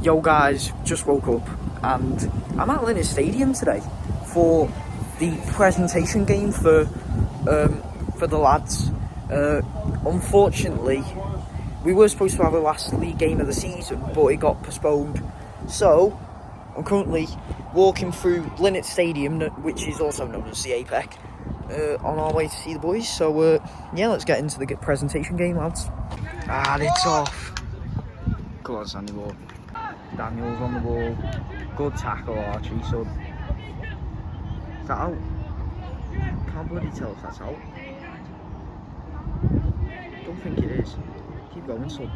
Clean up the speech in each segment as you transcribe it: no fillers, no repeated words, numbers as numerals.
Yo guys, just woke up and I'm at Linnet Stadium today for the presentation game for the lads. Unfortunately, we were supposed to have a last league game of the season, but it got postponed. So I'm currently walking through Linnet Stadium, which is also known as the APEC, on our way to see the boys. So yeah, let's get into the presentation game, lads. And it's off. Come on, Sandymoor. Daniel's on the ball. Good tackle, Archie, son. Is that out? Can't bloody tell if that's out. Don't think it is. Keep going, son.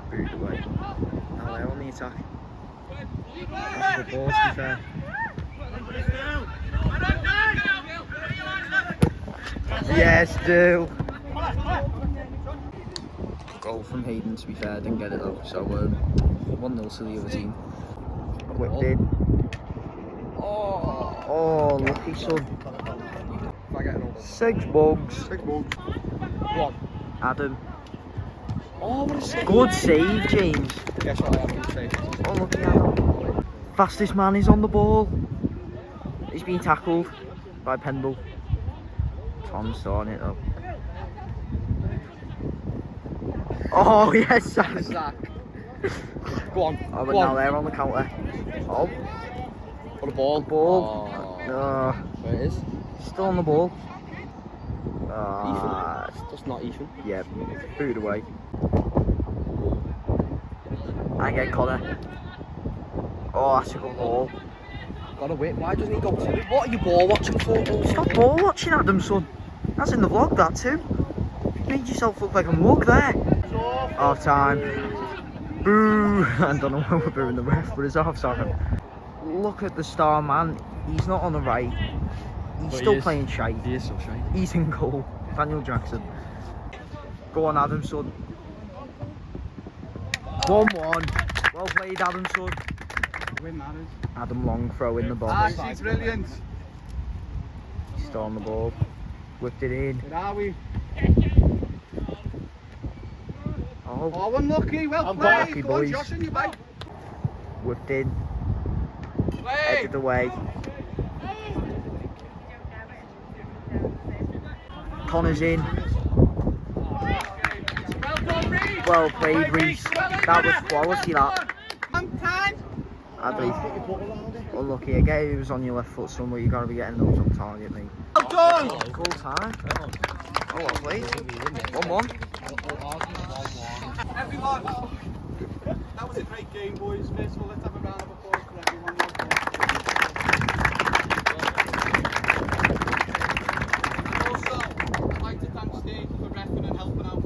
Booted away. Now they're on the attack. That's a good ball, to be fair. Yes, do. Goal from Hayden, to be fair. Didn't get it though. So 1-0 to the other team. Whipped in. Oh, lucky son. Six bugs. Go on. Adam. Oh, what a save. Good save, James. Guess what I have to say? Oh, lucky Adam. Fastest man is on the ball. He's been tackled by Pendle. Tom's starting it though. Oh, yes, Zach. Go on. Oh, but now they're on the counter. Oh. What a ball. Ball. There it is. Still on the ball. Ethan. It's just not Ethan. Yeah, booted away. I get Connor. Oh, that's a good ball. Gotta wait. Why doesn't he go to it? What are you ball watching for? Stop ball watching, Adam, son. That's in the vlog, that too. You made yourself look like a mug there. Half time. Boo! I don't know why we're booing the ref, but it's half time. Look at the star man. He's not on the right. He's still playing shite. He is so shite. He's in goal. Daniel Jackson. Go on, Adam, son. 1-1. Well played, Adam, son. Win matters. Adam Long throw in the box. She's brilliant. He's still on the ball. Whipped it in. Where are we? Oh, unlucky. Well played. played. Go on, Josh, on your back. whipped in. Headed away. Connor's in. Well played, Reese. That was quality, that. I believe. Unlucky again, it was on your left foot somewhere. You gotta be getting those on target, mate. Well done! Cool time. Oh, well played. 1-1. Everyone, that was a great game, boys. First of all, let's have a round of applause for everyone. Also, I'd like to thank Steve for reffing and helping out.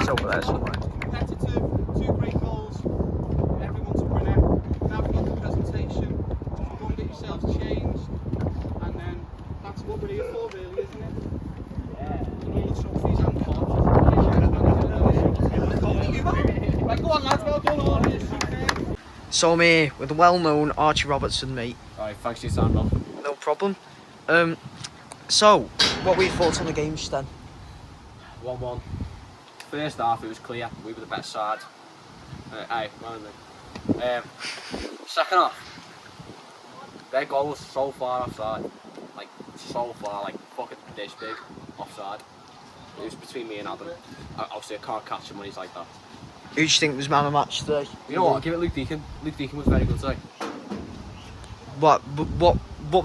It's over there somewhere. Competitive, 2 great goals. Everyone's a winner. Now we've got the presentation. Go and get yourselves changed. And then that's what we're here for, really, isn't it? All the trophies and cards. Right, go on, lads. Well done, all this. So I'm here with the well-known Archie Robertson, mate. Alright, thanks for your time, man. No problem. So, what were your thoughts on the game, Stan? 1-1. First half, it was clear. We were the best side. Second half, their goal was so far offside. Like, so far, like fucking this big offside. It was between me and Adam. Obviously, I can't catch him when he's like that. Who do you think was man of the match today? You know what? I'll give it Luke Deacon. Luke Deacon was very good today. What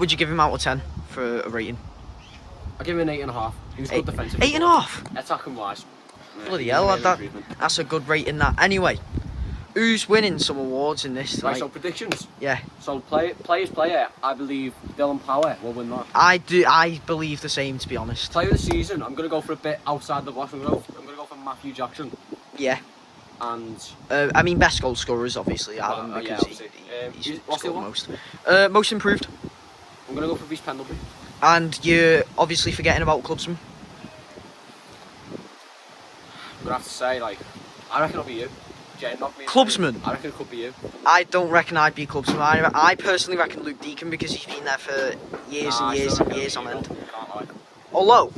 would you give him out of 10 for a rating? I'll give him an 8.5. He was good defensively. 8.5? Attacking wise. Bloody hell, that's a good rating, that. Anyway, who's winning some awards in this? Right, so predictions. Yeah. So player, I believe Dylan Power will win that. I believe the same, to be honest. Player of the season, I'm going to go for a bit outside the box. I'm going to go for Matthew Jackson. Yeah. And I mean, best goal scorers, obviously, Adam, yeah, because he's what's the scored one? most. Most improved. I'm going to go for Reece Pendlebury. And you're obviously forgetting about Clubsman. I'm going to have to say, like, I reckon it'll be you. Jane, not me. Clubsman? I reckon it could be you. I don't reckon I'd be Clubsman. I personally reckon Luke Deacon, because he's been there for years and years and years on end. Can't lie. Although,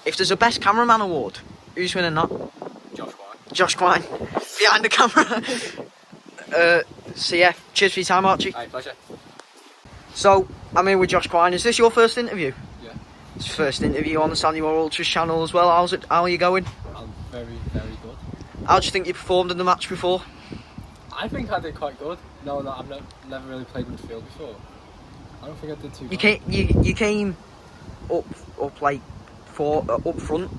if there's a best cameraman award, Who's winning that? Josh White. Josh Quine. Behind the camera. So yeah, cheers for your time, Archie. Aye, pleasure. So, I'm here with Josh Quine. Is this your first interview? Yeah. It's your first interview on the Sandymoor Ultras channel as well. How are you going? I'm very, very good. How do you think you performed in the match before? I think I did quite good. No, I've never really played midfield before. I don't think I did too bad. You came up like up front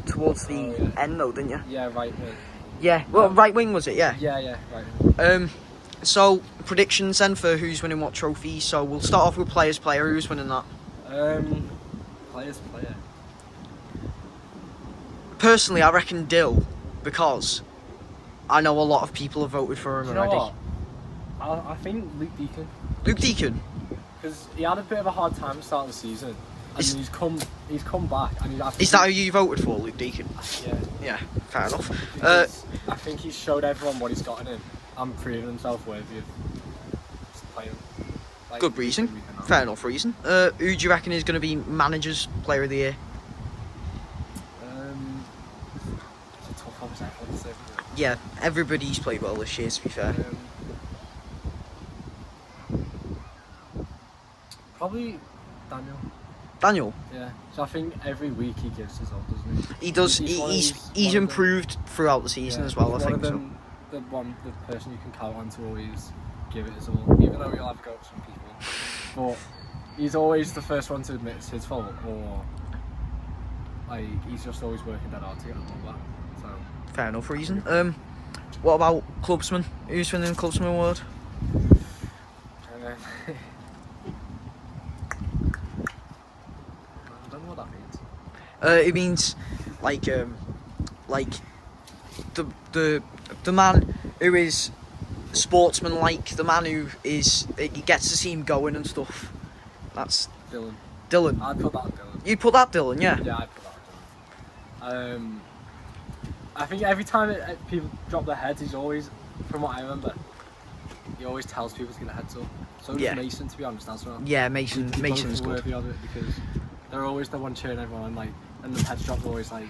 towards the end though, didn't you? Yeah, right wing. Yeah, well, right wing was it? Yeah. Yeah, right wing. So predictions then for who's winning what trophies. So we'll start off with players player. Who's winning that? Players player. Personally, I reckon Dill, because I know a lot of people have voted for him Do you know already. what? I think Luke Deacon. Luke Deacon. Because he had a bit of a hard time to start the season. And he's come back. And Is that who you voted for, Luke Deacon? Yeah. Yeah, fair enough. Because I think he's showed everyone what he's got in him and proven himself worthy of playing. Like, Good reason. Fair enough reason. Who do you reckon is going to be manager's player of the year? It's a tough conversation. Yeah, everybody's played well this year, to be fair. Probably Daniel. Daniel? Yeah. So I think every week he gives his all, doesn't he? He does. He's improved throughout the season as well, I think. The person you can count on to always give it his all, even though he'll have go at some people. But he's always the first one to admit it's his fault, or like he's just always working that hard to get the ball back. So Fair enough reason. What about clubsman? Who's winning the clubsman award? I don't know what that means. It means like the man who is sportsman-like, the man who is he gets the team going and stuff. That's Dylan. I'd put that on Dylan. You put that Dylan, yeah. Yeah, I'd put that on Dylan. I think every time people drop their heads, he's always, from what I remember, he always tells people to get their heads up. So does Mason, to be honest, as well. Yeah, Mason's good. Worthy of it because they're always the one cheering everyone on, and the heads drop always like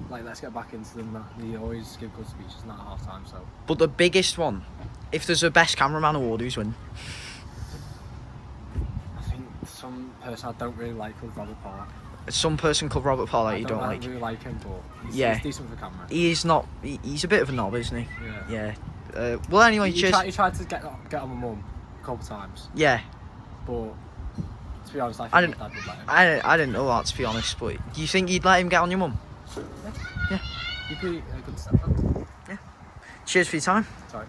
let's get back into them. They always give good speeches and that at half time. So. But the biggest one, if there's a best cameraman award, who's winning? I think some person I don't really like called Robert Park. Some person called Robert Parr that you don't like. I don't really like him, but he's decent for the camera. He is not. He's a bit of a knob, isn't he? Yeah. Well, anyway, he tried to get on my mum a couple of times. Yeah. But to be honest, I think Dad would let him. I didn't know that, to be honest. But do you think you'd let him get on your mum? Yeah. You'd be a good stepdad. Yeah. Cheers for your time. Sorry.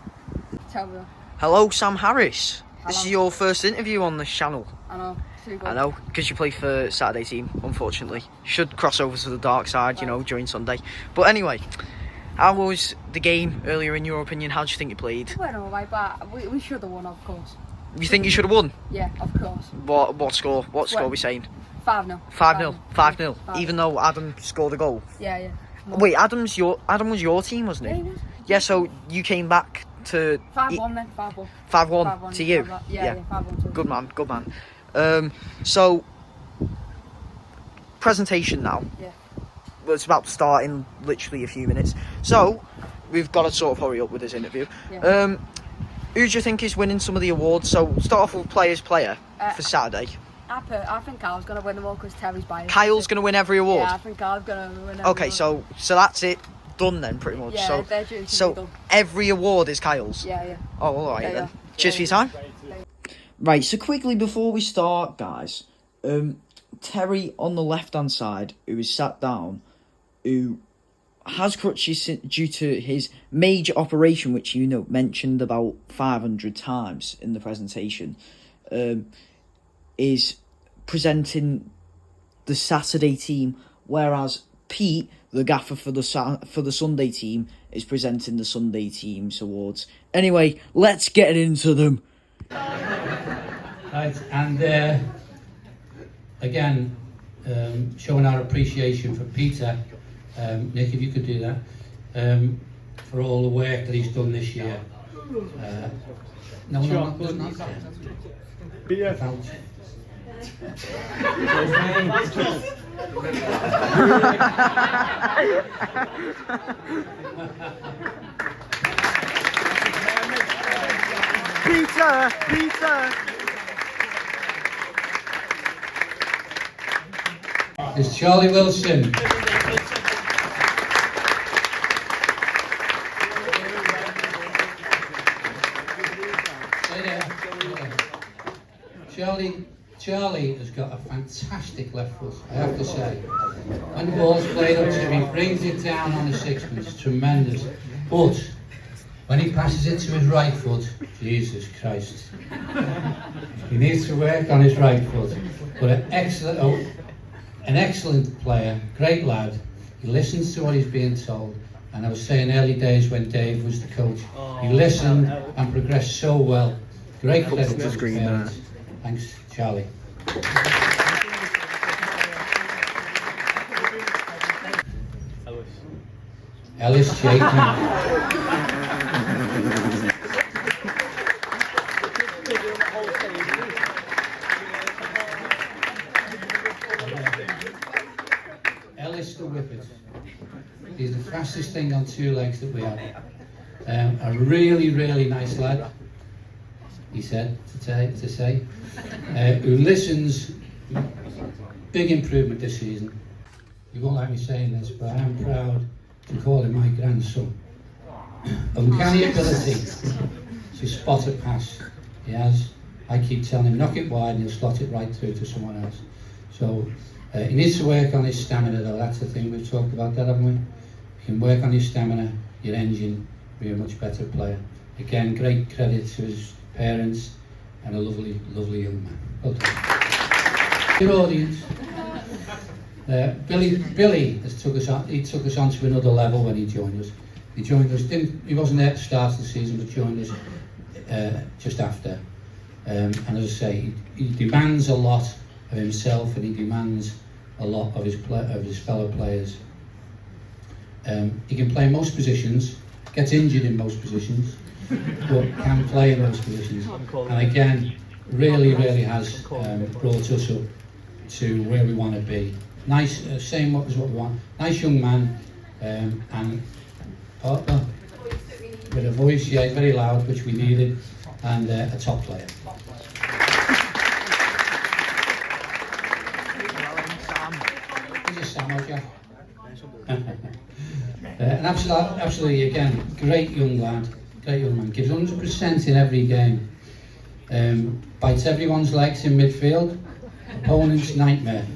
Tell me. Hello, Sam Harris. This Hello. is your first interview on this channel. I know. I know, because you play for Saturday team, unfortunately. Should cross over to the dark side, during Sunday. But anyway, how was the game earlier in your opinion? How do you think you played? Well, alright, but we should have won, of course. You think you should have won? Yeah, of course. What score? What score are we saying? 5-0. 5-0. 5-0. Even though Adam scored a goal. Yeah. Wait, Adam was your team, wasn't he? Yeah, he was. Yeah, so you came back to 5-1 then. 5-1. 5-1 to you. Yeah. 5-1 to Good man. So presentation now. Yeah. Well, it's about to start in literally a few minutes. So we've got to sort of hurry up with this interview. Yeah. Who do you think is winning some of the awards? So start off with players player for Saturday. I think Kyle's going to win them all because Terry's biased. Kyle's going to win every award? Yeah, I think Kyle's going to win every Okay, award. so that's it. Done then, pretty much. Yeah, so every award is Kyle's? Yeah. Oh, alright Yeah, then. yeah. Cheers for your time. Right, so quickly before we start, guys, Terry on the left-hand side, who is sat down, who has crutches due to his major operation, which mentioned about 500 times in the presentation, is presenting the Saturday team, whereas Pete, the gaffer for the Sunday team, is presenting the Sunday team's awards. Anyway, let's get into them. Right, and again, showing our appreciation for Peter, Nick, if you could do that, for all the work that he's done this year. No, doesn't have to. Peter! Peter! It's Charlie Wilson. Charlie has got a fantastic left foot, I have to say. When the ball's played up to him, he brings it down on the sixpence, tremendous. But when he passes it to his right foot, Jesus Christ. He needs to work on his right foot. But an excellent player, great lad. He listens to what he's being told. And I was saying early days when Dave was the coach, he listened and progressed so well. Great credit to his parents. Thanks, Charlie. Ellis Chapman. Ellis the Whippet. He's the fastest thing on two legs that we have. A really, really nice lad, he said, to say, who listens. Big improvement this season. You won't like me saying this, but I am proud to call him my grandson. Uncanny ability to spot a pass. He has. I keep telling him, knock it wide and he'll slot it right through to someone else. So he needs to work on his stamina though. That's the thing, we've talked about that, haven't we? You can work on your stamina, your engine, be a much better player. Again, great credit to his parents and a lovely, lovely young man. Well done. Your audience. Billy has took us on. He took us on to another level when he joined us. He joined us. He wasn't there at the start of the season, but joined us just after. And as I say, he demands a lot of himself, and he demands a lot of his fellow players. He can play most positions, gets injured in most positions, but can play in most positions. And again, really has brought us up to where we want to be. Nice, same as what we want. Nice young man, and partner with a voice, yeah, he's very loud, which we needed, and a top player. He's a Sam, Jack. And absolutely, again, great young lad, great young man. Gives 100% in every game. Bites everyone's legs in midfield. Opponent's nightmare.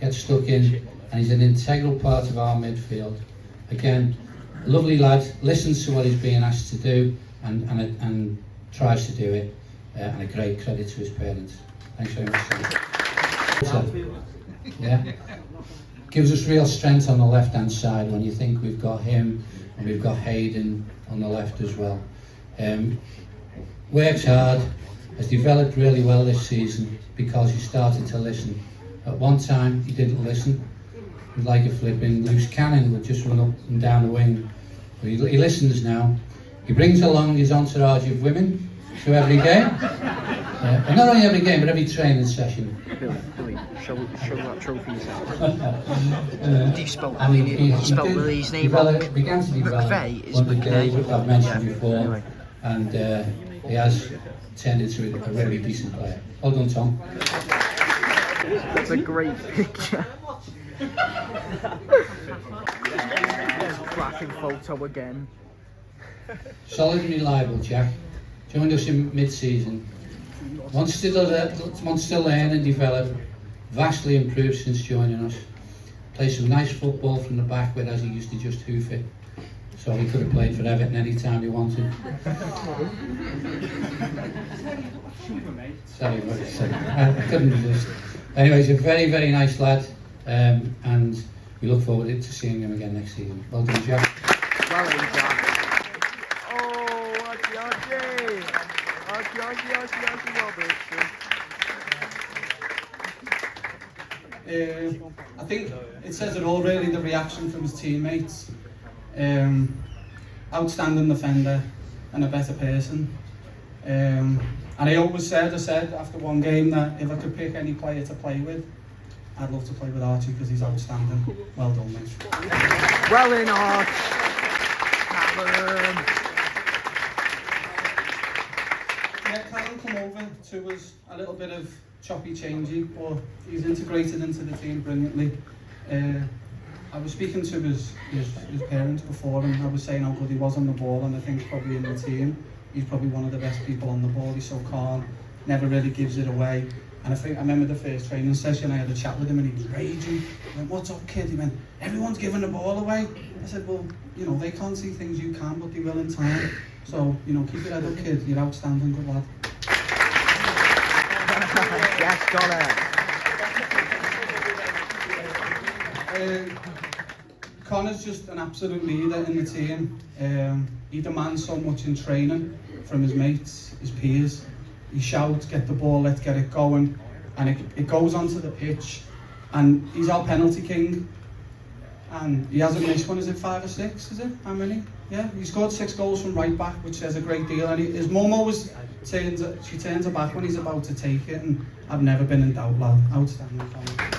Gets stuck in, and he's an integral part of our midfield. Again, lovely lad, listens to what he's being asked to do, and tries to do it, and a great credit to his parents. Thanks very much. Yeah, gives us real strength on the left-hand side when you think we've got him, and we've got Hayden on the left as well. Works hard, has developed really well this season because he started to listen. At one time, he didn't listen. He was like a flipping loose cannon, would just run up and down the wing. But he listens now. He brings along his entourage of women to every game. And not only every game, but every training session. Billy, show that trophy yourself. He spelled Lily's name wrong. Began to develop McVeigh is under Dave, McVeigh. I've mentioned before. Anyway. And he has turned into a really decent player. Well done, Tom. That's a great picture. Cracking photo again. Solid and reliable, Jack. Joined us in mid-season. Wants to learn and develop. Vastly improved since joining us. Plays some nice football from the back, whereas he used to just hoof it. So he could have played for Everton any time he wanted. Sorry, I couldn't resist. Anyway, he's a very nice lad, and we look forward to seeing him again next season. Well done, Jack. Well done, Jack. Oh, Archie Robertson. I think it says it all really, the reaction from his teammates. Outstanding defender and a better person. And I always said after one game that if I could pick any player to play with, I'd love to play with Archie because he's outstanding. Well done, mate. Well in, Arch. Callum. Yeah, Callum come over to us a little bit of choppy changey, but he's integrated into the team brilliantly. I was speaking to his parents before, and I was saying how good he was on the ball, and I think probably in the team he's probably one of the best people on the ball. He's so calm, never really gives it away. And I remember the first training session, I had a chat with him and he was raging. I went, "What's up, kid?" He went, "Everyone's giving the ball away." I said, "Well, you know, they can't see things you can, but they will in time. So, you know, keep your head up, kid. You're outstanding, good lad." Yes, Connor. Connor's just an absolute leader in the team. He demands so much in training from his mates, his peers. He shouts, "Get the ball, let's get it going." And it goes onto the pitch. And he's our penalty king. And he hasn't missed one, is it 5 or 6, is it? How many? Yeah, he scored 6 goals from right back, which says a great deal. And his mum always turns her back when he's about to take it. And I've never been in doubt, lad. Outstanding, Connor.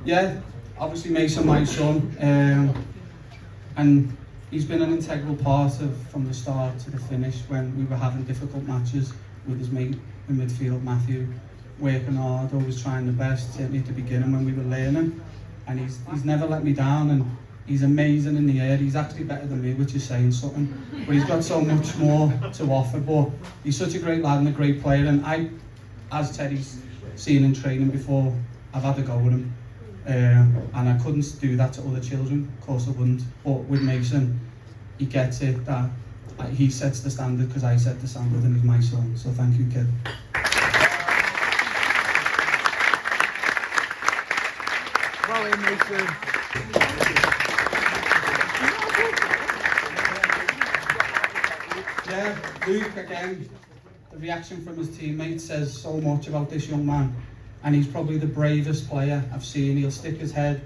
Yeah, obviously Mason, my son, and he's been an integral part of from the start to the finish when we were having difficult matches with his mate in midfield, Matthew, working hard, always trying the best, certainly at the beginning when we were learning, and he's never let me down, and he's amazing in the air. He's actually better than me, which is saying something, but he's got so much more to offer. But he's such a great lad and a great player, and I, as Teddy's seen in training before, I've had a go with him. And I couldn't do that to other children, of course I wouldn't, but with Mason, he gets it that he sets the standard because I set the standard and he's my son, so thank you, kid. Well in, Mason. Yeah, Luke, again, the reaction from his teammates says so much about this young man. And he's probably the bravest player I've seen. He'll stick his head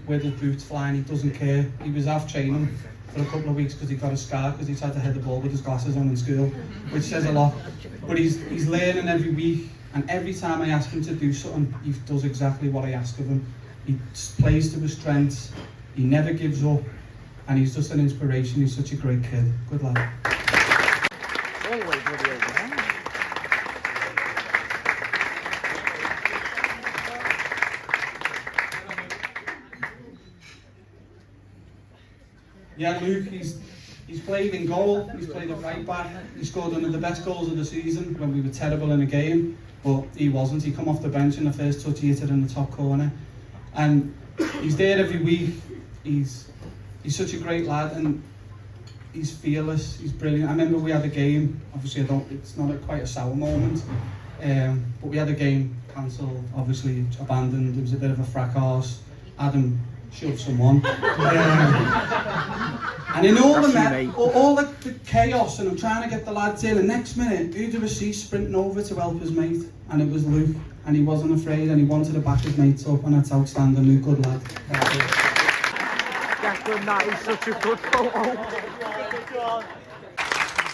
with his boots flying, he doesn't care. He was off training for a couple of weeks because he got a scar because he tried to head the ball with his glasses on in school, which says a lot. But he's learning every week, and every time I ask him to do something, he does exactly what I ask of him. He plays to his strengths, he never gives up, and he's just an inspiration. He's such a great kid. Good lad. Always bloody over there. Yeah, Luke, he's played in goal, he's played at right back, he scored one of the best goals of the season when we were terrible in a game, but he wasn't. He come off the bench in the first touch, he hit it in the top corner. And he's there every week, he's such a great lad, and he's fearless, he's brilliant. I remember we had a game, obviously it's not quite a sour moment, but we had a game cancelled, obviously abandoned, there was a bit of a fracas. Adam shoved someone. And in all the chaos, and I'm trying to get the lads in, and next minute, who do I see sprinting over to help his mate? And it was Luke, and he wasn't afraid, and he wanted to back his mates up, and that's outstanding. Luke, good lad. Declan, that is such a good photo.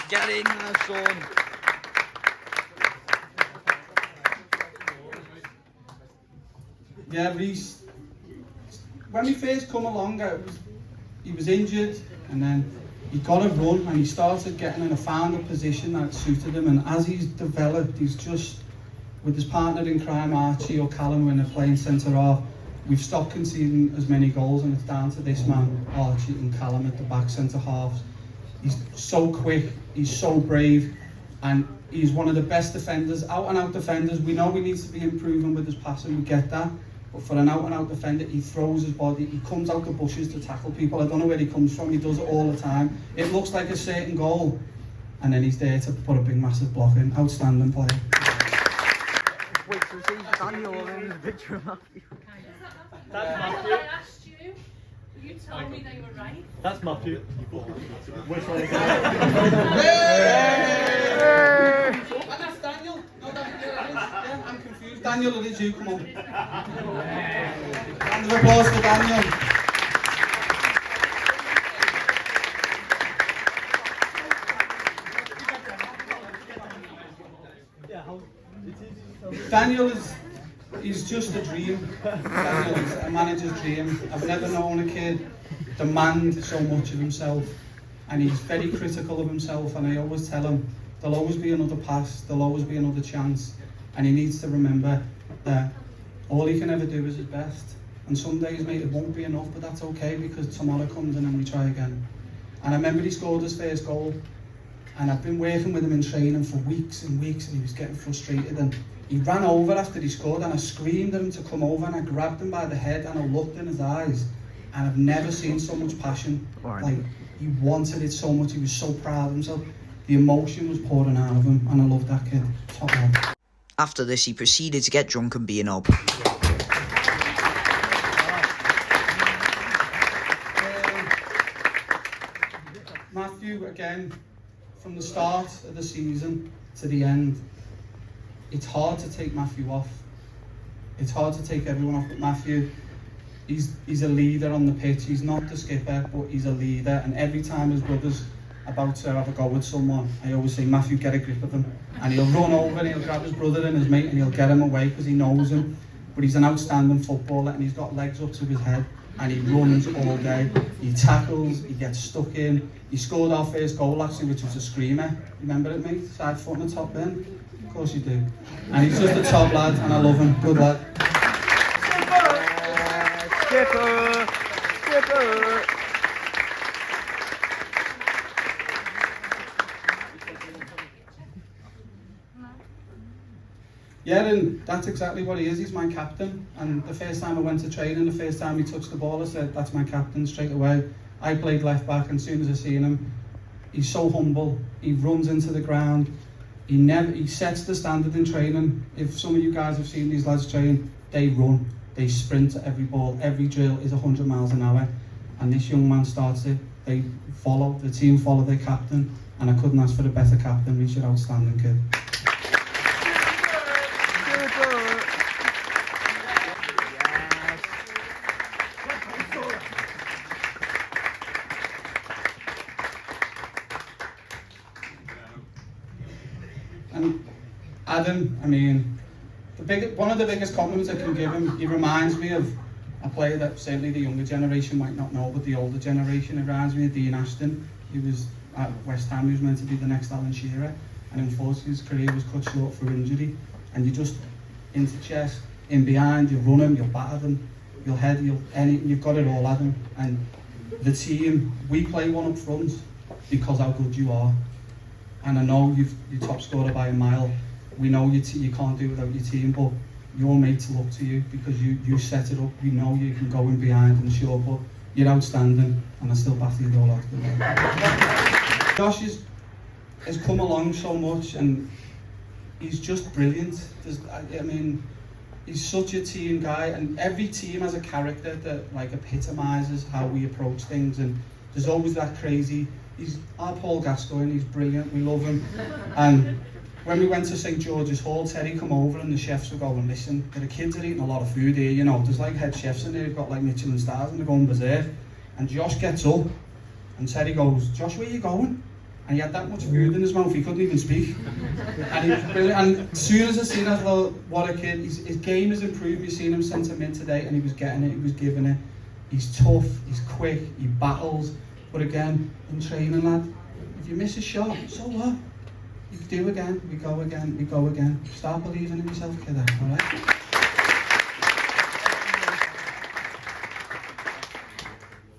Get in there, son. Yeah, Reece, when we first come along, he was injured, and then he got a run, and he started getting in a found a position that suited him, and as he's developed, he's just, with his partner in crime, Archie or Callum, when they're playing centre half, we've stopped conceding as many goals, and it's down to this man, Archie and Callum at the back centre halves. He's so quick, he's so brave, and he's one of the best defenders, out and out defenders. We know he needs to be improving with his passing, we get that. But for an out-and-out defender, he throws his body, he comes out the bushes to tackle people. I don't know where he comes from, he does it all the time. It looks like a certain goal, and then he's there to put a big, massive block in. Outstanding player. Wait till see Daniel in the picture of Matthew. That's Matthew. I asked you, you told me they were right. That's Matthew. Which one is And that's Daniel. No, yeah, I'm confused. Daniel, it is you, come on. Round of applause for Daniel. Daniel he's just a dream. Daniel is a manager's dream. I've never known a kid demand so much of himself, and he's very critical of himself, and I always tell him there'll always be another pass, there'll always be another chance, and he needs to remember that all he can ever do is his best. And some days, mate, it won't be enough, but that's okay, because tomorrow comes and then we try again. And I remember he scored his first goal, and I've been working with him in training for weeks and weeks, and he was getting frustrated, and he ran over after he scored, and I screamed at him to come over, and I grabbed him by the head, and I looked in his eyes, and I've never seen so much passion. Like, he wanted it so much, he was so proud of himself. The emotion was pouring out of him, and I love that kid. Top man. After this, he proceeded to get drunk and be a knob. Matthew, again, from the start of the season to the end, it's hard to take Matthew off. It's hard to take everyone off, but Matthew, he's a leader on the pitch. He's not the skipper, but he's a leader, and every time his brother's about to have a go with someone, I always say, Matthew, get a grip of him. And he'll run over and he'll grab his brother and his mate and he'll get him away because he knows him. But he's an outstanding footballer, and he's got legs up to his head, and he runs all day. He tackles, he gets stuck in. He scored our first goal actually, which was a screamer. Remember it, mate? Side foot on the top bin? Of course you do. And he's just a top lad, and I love him. Good lad. Skipper! Skipper! Yeah, and that's exactly what he is. He's my captain. And the first time I went to training, the first time he touched the ball, I said, that's my captain straight away. I played left back, and as soon as I seen him, he's so humble. He runs into the ground. He sets the standard in training. If some of you guys have seen these lads train, they run, they sprint at every ball. Every drill is 100 miles an hour. And this young man starts it. The team follow their captain, and I couldn't ask for a better captain. He's an outstanding kid. And Adam, I mean, one of the biggest compliments I can give him, he reminds me of a player that certainly the younger generation might not know, but the older generation, it reminds me of Dean Ashton. He was at West Ham, he was meant to be the next Alan Shearer, and unfortunately his career was cut short for injury. And you just, into chest, in behind, you run him, you'll batter them, you'll head, you've got it all at him. And the team, we play one up front because how good you are. And I know you're top scorer by a mile. We know you can't do it without your team, but your mates look to you because you set it up. We know you can go in behind and sure, but you're outstanding, and I still batter you all out. Josh has come along so much, and he's just brilliant. I mean, he's such a team guy, and every team has a character that like epitomises how we approach things, and there's always that crazy. He's our Paul Gascoigne, he's brilliant, we love him. And when we went to St George's Hall, Terry come over and the chefs were going, listen, the kids are eating a lot of food here, you know, there's like head chefs in there who've got like Michelin stars and they're going berserk. And Josh gets up and Terry goes, Josh, where are you going? And he had that much food in his mouth, he couldn't even speak. And he was brilliant. And as soon as I seen that, well, what a kid, his game has improved. You've seen him since I in today, and he was getting it, he was giving it. He's tough, he's quick, he battles. But again, in training, lad, if you miss a shot, so what? You do again, we go again, we go again. Start believing in yourself, kiddo, alright?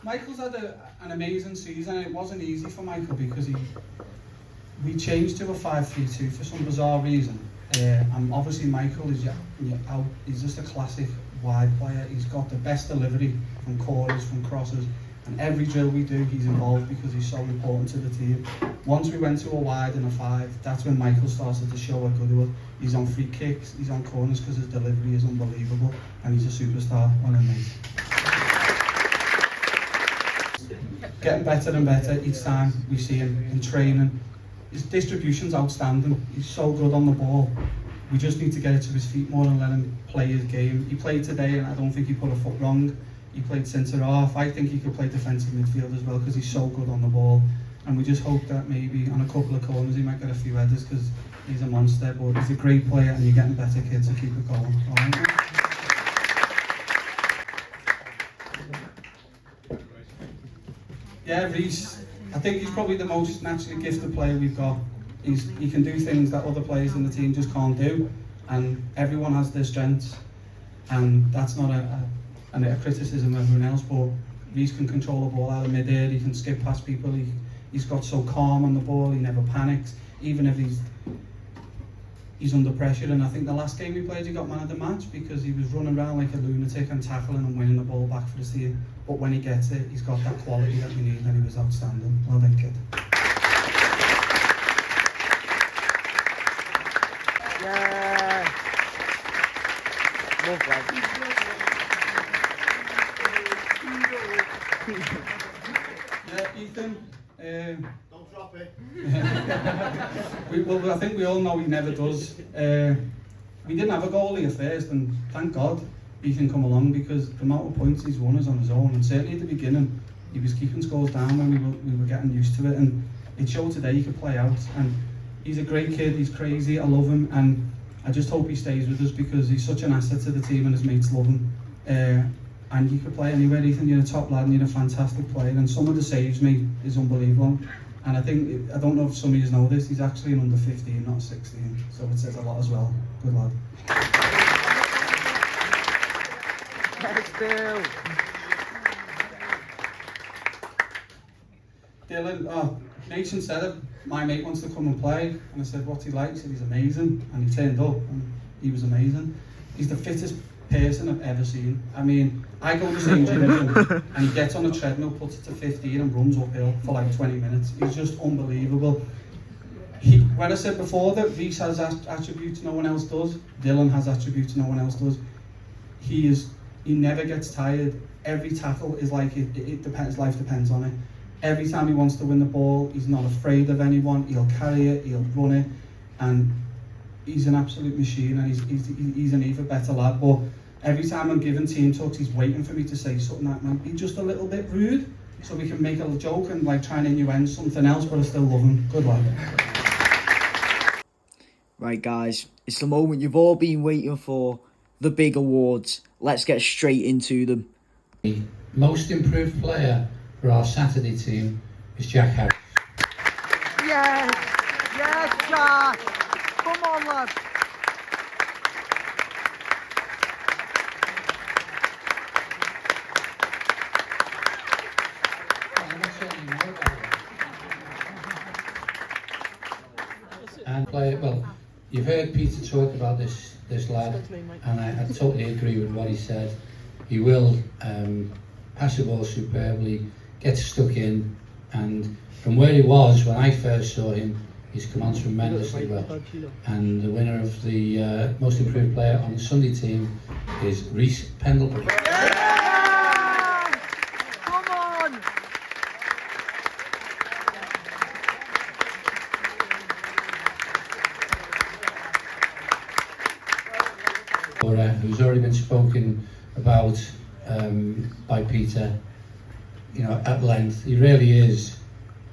Michael's had an amazing season, and it wasn't easy for Michael because we changed to a 5-3-2 for some bizarre reason. And obviously Michael he's just a classic wide player. He's got the best delivery from corners, from crosses. And every drill we do, he's involved because he's so important to the team. Once we went to a wide and a 5, that's when Michael started to show how good he was. He's on free kicks, he's on corners because his delivery is unbelievable, and he's a superstar. Well, amazing. Getting better and better each time we see him in training. His distribution's outstanding. He's so good on the ball. we just need to get it to his feet more and let him play his game. He played today and I don't think he put a foot wrong. He played centre half. I think he could play defensive midfield as well because he's so good on the ball. And we just hope that maybe on a couple of corners he might get a few headers because he's a monster. But he's a great player and you're getting better kids, so keep it going. All right? Yeah, Reece, I think he's probably the most naturally gifted player we've got. He can do things that other players in the team just can't do, and everyone has their strengths, and that's not a criticism of everyone else, but Reece can control the ball out of mid-air, he can skip past people, he's got so calm on the ball, he never panics, even if he's under pressure. And I think the last game we played he got man of the match because he was running around like a lunatic and tackling and winning the ball back for his team. But when he gets it, he's got that quality that we need, and he was outstanding. Well done, kid. Yeah. Lovely. Yeah, Ethan. Don't drop it. Well, I think we all know he never does. We didn't have a goalie at first, and thank God Ethan come along because the amount of points he's won is on his own. And certainly at the beginning, he was keeping scores down when we were getting used to it. And it showed today he could play out. And he's a great kid. He's crazy. I love him, and I just hope he stays with us because he's such an asset to the team, and his mates love him. And you could play anywhere, Ethan. You're a top lad and you're a fantastic player. And some of the saves, mate, is unbelievable. And I don't know if some of you know this, he's actually an under 15, not 16. So it says a lot as well. Good lad. Let's do. Dylan, Nathan said it. My mate wants to come and play. And I said, what's he like? He said, he's amazing. And he turned up and he was amazing. He's the fittest person I've ever seen. I mean, I go to the same gym as him, and he gets on a treadmill, puts it to 15 and runs uphill for like 20 minutes. He's just unbelievable. When I said before that Reece has attributes no one else does, Dylan has attributes no one else does. He never gets tired. Every tackle is like it depends. Life depends on it. Every time he wants to win the ball, he's not afraid of anyone. He'll carry it, he'll run it, and he's an absolute machine. And he's an even better lad. But every time I'm giving team talks, he's waiting for me to say something that might be just a little bit rude, so we can make a joke and like try and innuendo something else. But I still love him. Good lad. Right, guys, it's the moment you've all been waiting for. The big awards. Let's get straight into them. The most improved player for our Saturday team is Jack Harris. Yes! Yes, Jack! Come on, lad! And play well. You've heard Peter talk about this lad, and I totally agree with what he said. He will pass the ball superbly, get stuck in, and from where he was when I first saw him, he's come on tremendously well. And the winner of the most improved player on the Sunday team is Reece Pendlebury. Yeah! Come on! Who's already been spoken about by Peter, you know, at length. He really is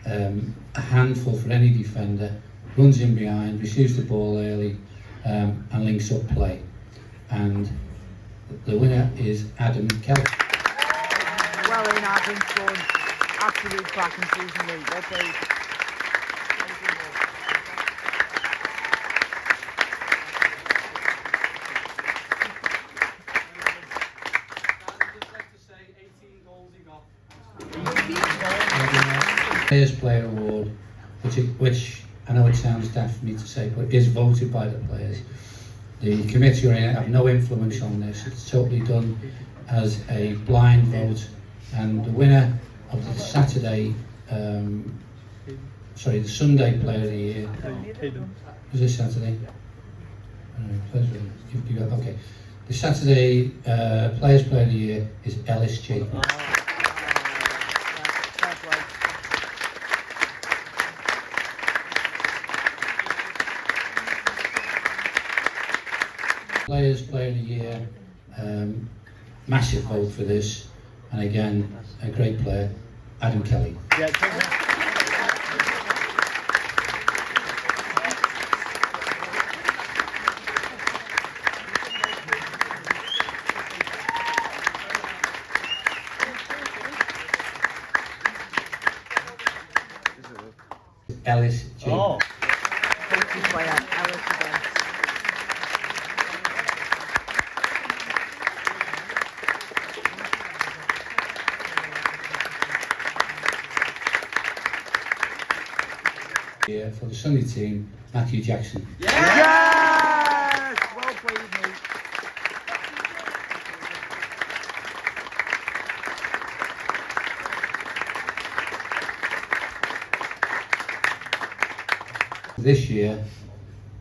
a handful for any defender. Runs in behind, receives the ball early, and links up play. And the winner is Adam Kelly. Well in, Adam, son. Absolute cracking season, mate. Well played. Players Player Award, which I know it sounds daft for me to say, but is voted by the players. The committee have no influence on this. It's totally done as a blind vote, and the winner of the Sunday Player of the Year. Was this Saturday? Okay. The Saturday Players Player of the Year is Ellis G. Players Player of the Year, massive vote for this, and again, a great player, Adam Kelly. Yeah, Ellis G. oh. Coaching player, Ellis again. Yeah, for the Sunday team, Matthew Jackson. Yes! Well played, mate. This year,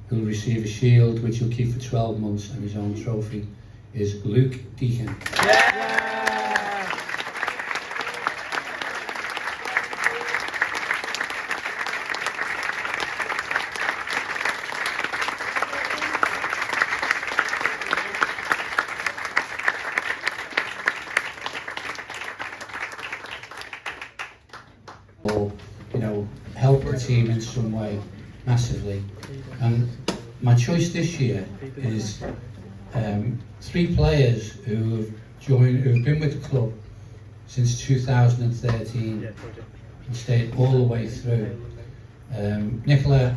who'll receive a shield which he'll keep for 12 months and his own trophy, is Luke Deacon. Or, you know, help the team in some way, massively. And my choice this year is 3 players who've been with the club since 2013 and stayed all the way through. Nicola,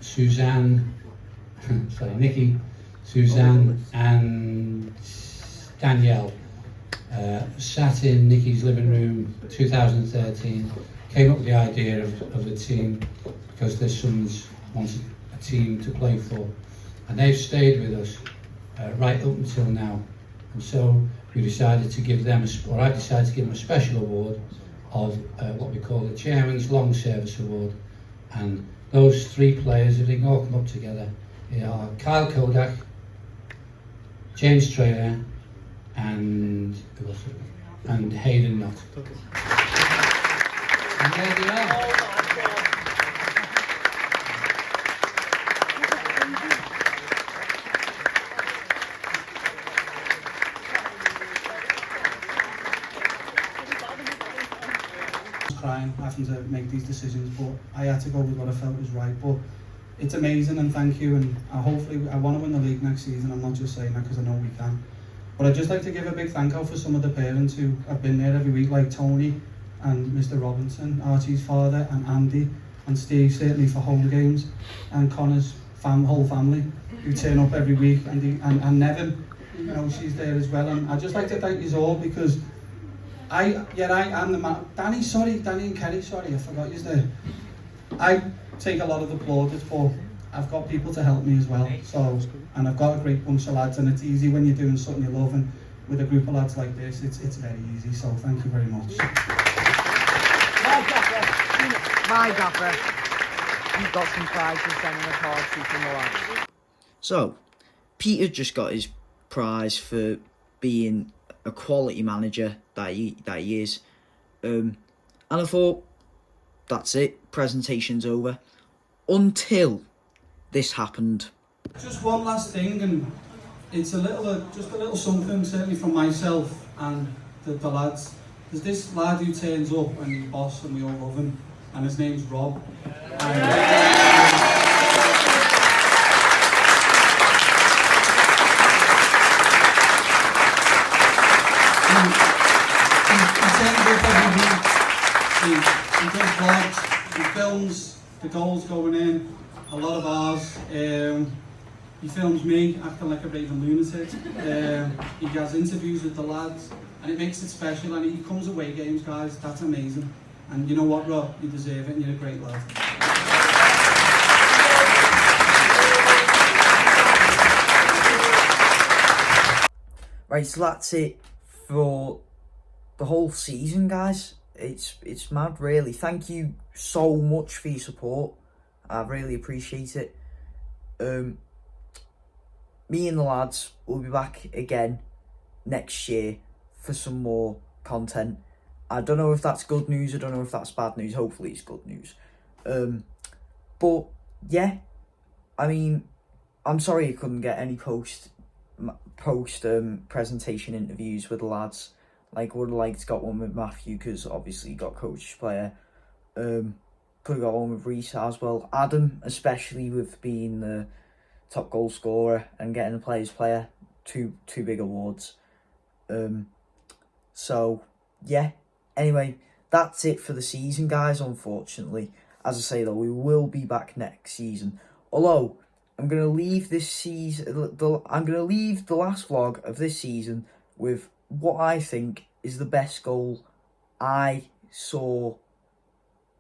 Suzanne, Nikki, Suzanne and Danielle sat in Nikki's living room 2013, came up with the idea of the team because their sons wanted a team to play for, and they've stayed with us right up until now. And so we decided to give them, I decided to give them a special award of what we call the Chairman's Long Service Award. And those 3 players, if they can all come up together, they are Kyle Kodak, James Traylor, and Hayden Knott. And there they are. Crying having to make these decisions, but I had to go with what I felt was right. But it's amazing, and thank you, and hopefully I want to win the league next season. I'm not just saying that because I know we can, but I'd just like to give a big thank you for some of the parents who have been there every week, like Tony and Mr. Robinson, Archie's father, and Andy and Steve, certainly for home games, and Connor's whole family who turn up every week, and Nevin, you know, she's there as well. And I'd just like to thank you all, because I am the man. Danny and Kerry, sorry, I forgot you there. I take a lot of the plaudits, but I've got people to help me as well. So, and I've got a great bunch of lads, and it's easy when you're doing something you love, and with a group of lads like this, it's very easy. So thank you very much. My gaffer. You've got some prizes sending a card to from the lads. So, Peter just got his prize for being a quality manager that he is. And I thought, that's it, presentation's over. Until this happened. Just one last thing, and it's just a little something, certainly from myself and the lads. There's this lad who turns up and he's boss and we all love him, and his name's Rob. He does vlogs, he films the goals going in, a lot of ours. He films me acting like a raving lunatic. He has interviews with the lads, and it makes it special. And he comes away games, guys. That's amazing. And you know what, Rob? You deserve it, and you're a great lad. Right, so that's it for the whole season, guys. It's mad, really. Thank you so much for your support. I really appreciate it. Me and the lads will be back again next year for some more content. I don't know if that's good news, I don't know if that's bad news. Hopefully it's good news. But yeah, I mean, I'm sorry you couldn't get any post post presentation interviews with the lads. Like, would have liked to got one with Matthew because obviously he got coach player. Could have got one with Reece as well. Adam, especially with being the top goal scorer and getting the players player, two big awards. So yeah. Anyway, that's it for the season, guys. Unfortunately, as I say though, we will be back next season. Although I'm gonna leave this season. I'm gonna leave the last vlog of this season with what I think is the best goal I saw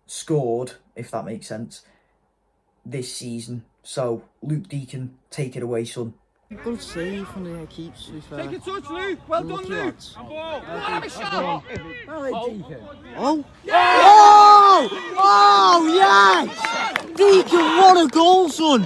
scored, if that makes sense, this season. So, Luke Deacon, take it away, son. Good save from the keeps, to be fair. Take a touch, Luke. Well done, Luke. Have a shot. Oh! Oh! Oh, yes! Deacon, what a goal, son!